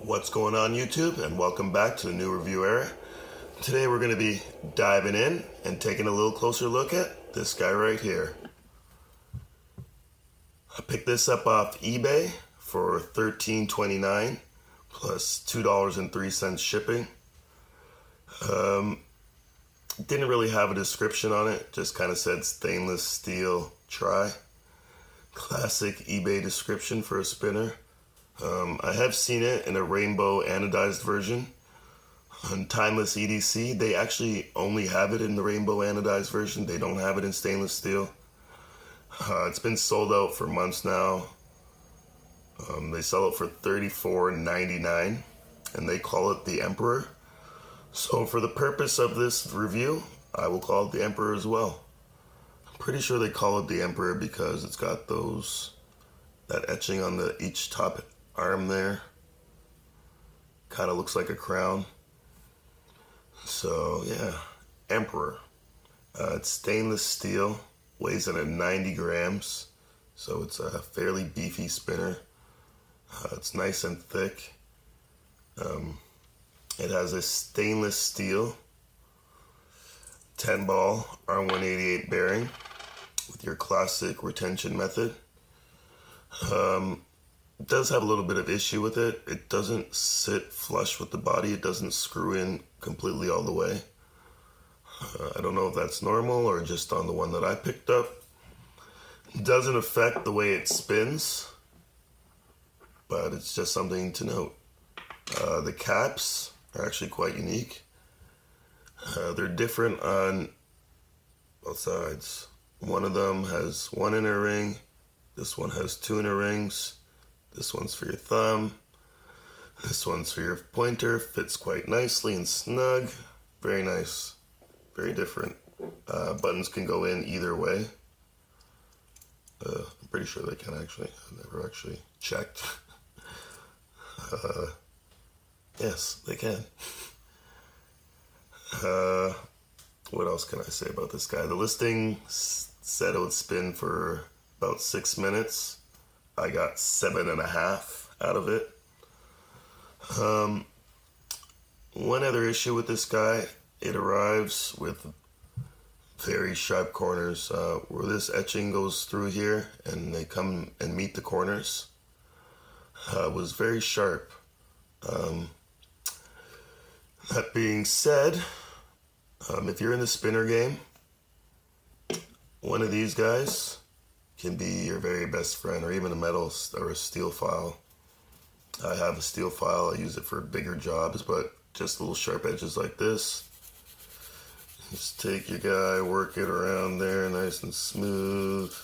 What's going on YouTube, and welcome back to the new review era. Today we're going to be diving in and taking a little closer look at this guy right here. I picked this up off eBay for $13.29 plus $2.03 shipping. Didn't really have a description on it, just kind of said stainless steel try. Classic eBay description for a spinner. I have seen it in a rainbow anodized version. On Timeless EDC, they actually only have it in the rainbow anodized version. They don't have it in stainless steel. It's been sold out for months now. They sell it for $34.99, and they call it the Emperor. So for the purpose of this review, I will call it the Emperor as well. I'm pretty sure they call it the Emperor because it's got that etching on each top arm there. Kind of looks like a crown. So yeah, Emperor. It's stainless steel, weighs in at 90 grams, so it's a fairly beefy spinner. It's nice and thick. It has a stainless steel 10 ball R188 bearing with your classic retention method. It does have a little bit of issue with it. It doesn't sit flush with the body. It doesn't screw in completely all the way. I don't know if that's normal or just on the one that I picked up. It doesn't affect the way it spins, but it's just something to note. The caps are actually quite unique. They're different on both sides. One of them has one inner ring. This one has two inner rings. This one's for your thumb. This one's for your pointer. Fits quite nicely and snug. Very nice. Very different. Buttons can go in either way. I'm pretty sure they can actually. I've never actually checked. Yes, they can. What else can I say about this guy? The listing said it would spin for about 6 minutes. I got 7.5 out of it. One other issue with this guy, it arrives with very sharp corners. Where this etching goes through here and they come and meet the corners, was very sharp. That being said, if you're in the spinner game, one of these guys can be your very best friend, or even a metal or a steel file. I have a steel file. I use it for bigger jobs, but just little sharp edges like this. Just take your guy, work it around there nice and smooth.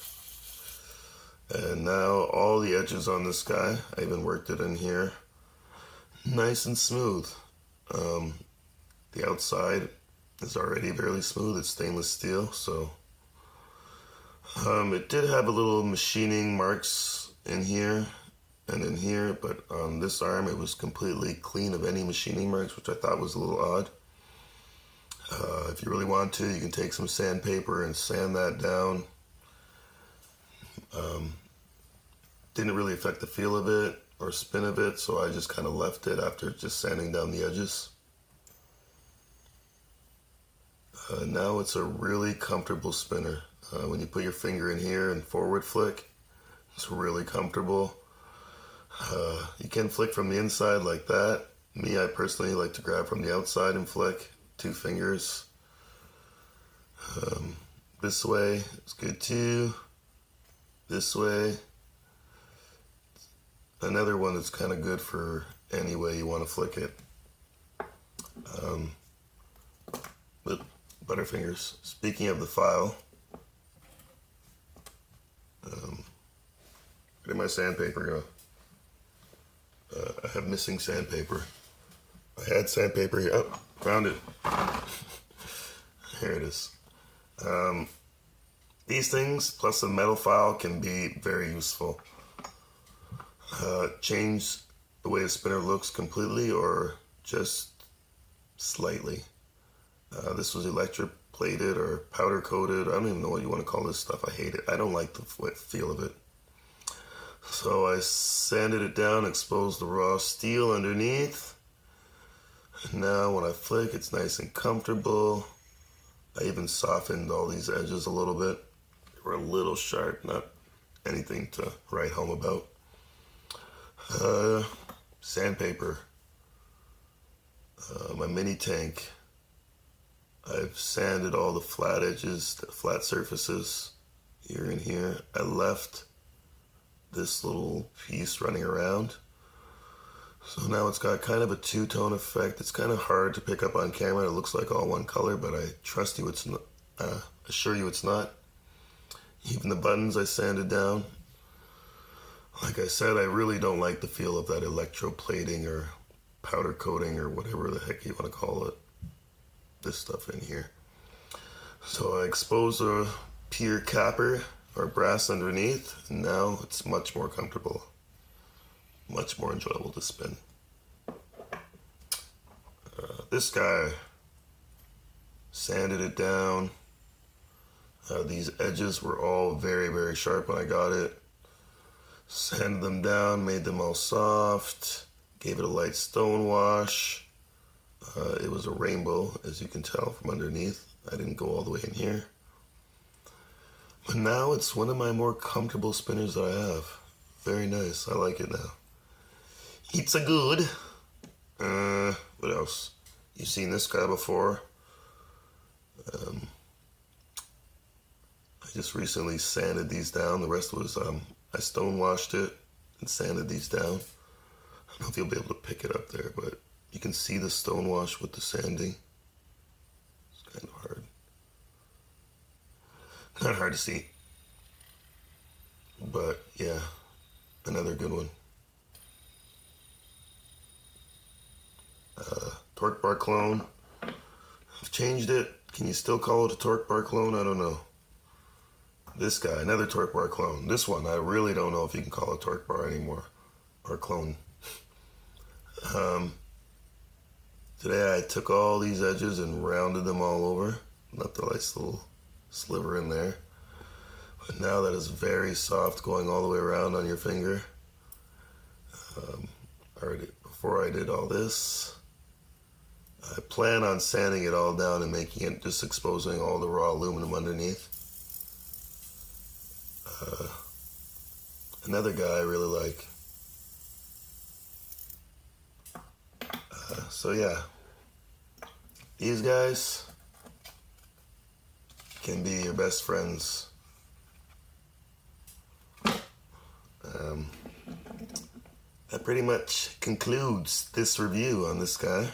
And now all the edges on this guy, I even worked it in here, nice and smooth. The outside is already fairly smooth. It's stainless steel, so it did have a little machining marks in here and in here, but on this arm it was completely clean of any machining marks, which I thought was a little odd. If you really want to, you can take some sandpaper and sand that down. Didn't really affect the feel of it or spin of it, so I just kind of left it after just sanding down the edges. Now it's a really comfortable spinner. When you put your finger in here and forward flick, it's really comfortable. You can flick from the inside like that. Me, I personally like to grab from the outside and flick. 2 fingers. This way is good too. This way. Another one that's kind of good for any way you want to flick it. But Butterfingers. Speaking of the file, where did my sandpaper go? I have missing sandpaper. I had sandpaper here. Oh, found it. Here it is. These things plus a metal file can be very useful. Change the way a spinner looks completely or just slightly. This was electroplated or powder coated. I don't even know what you want to call this stuff. I hate it. I don't like the feel of it. So I sanded it down, exposed the raw steel underneath. And now when I flick, it's nice and comfortable. I even softened all these edges a little bit. They were a little sharp, not anything to write home about. Sandpaper. My mini tank. I've sanded all the flat edges, the flat surfaces here and here. I left this little piece running around. So now it's got kind of a two-tone effect. It's kind of hard to pick up on camera. It looks like all one color, but I trust you it's not, assure you it's not. Even the buttons I sanded down. Like I said, I really don't like the feel of that electroplating or powder coating or whatever the heck you want to call it. This stuff in here. So I expose a pier capper or brass underneath, and now it's much more comfortable. Much more enjoyable to spin. This guy, sanded it down. These edges were all very, very sharp when I got it. Sanded them down, made them all soft, gave it a light stone wash. It was a rainbow, as you can tell from underneath. I didn't go all the way in here. But now it's one of my more comfortable spinners that I have. Very nice. I like it now. It's a good. What else? You've seen this guy before. I just recently sanded these down. The rest was, I stone washed it and sanded these down. I don't know if you'll be able to pick it up there, but you can see the stone wash with the sanding. It's kind of hard. Kind of hard to see. But yeah, another good one. Torque bar clone. I've changed it. Can you still call it a torque bar clone? I don't know. This guy, another torque bar clone. This one, I really don't know if you can call it torque bar anymore. Or clone. Today I took all these edges and rounded them all over. Left a nice little sliver in there. But now that is very soft, going all the way around on your finger. Before I did all this, I plan on sanding it all down and making it, just exposing all the raw aluminum underneath. Another guy I really like. So yeah, these guys can be your best friends. That pretty much concludes this review on this guy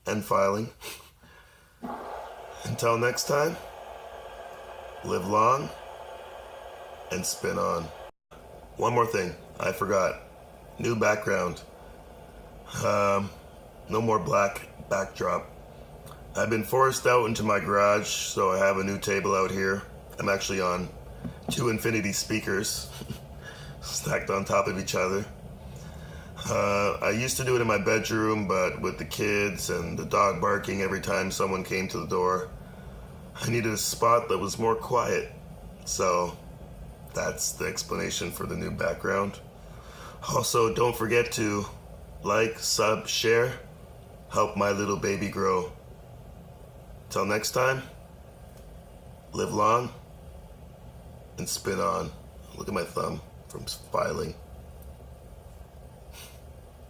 and filing. Until next time, live long and spin on. One more thing, I forgot. New background. No more black backdrop. I've been forced out into my garage, so I have a new table out here. I'm actually on 2 infinity speakers stacked on top of each other. I used to do it in my bedroom, but with the kids and the dog barking every time someone came to the door, I needed a spot that was more quiet. So that's the explanation for the new background. Also, don't forget to like, sub, share, help my little baby grow. Till next time, live long and spin on. Look at my thumb from filing.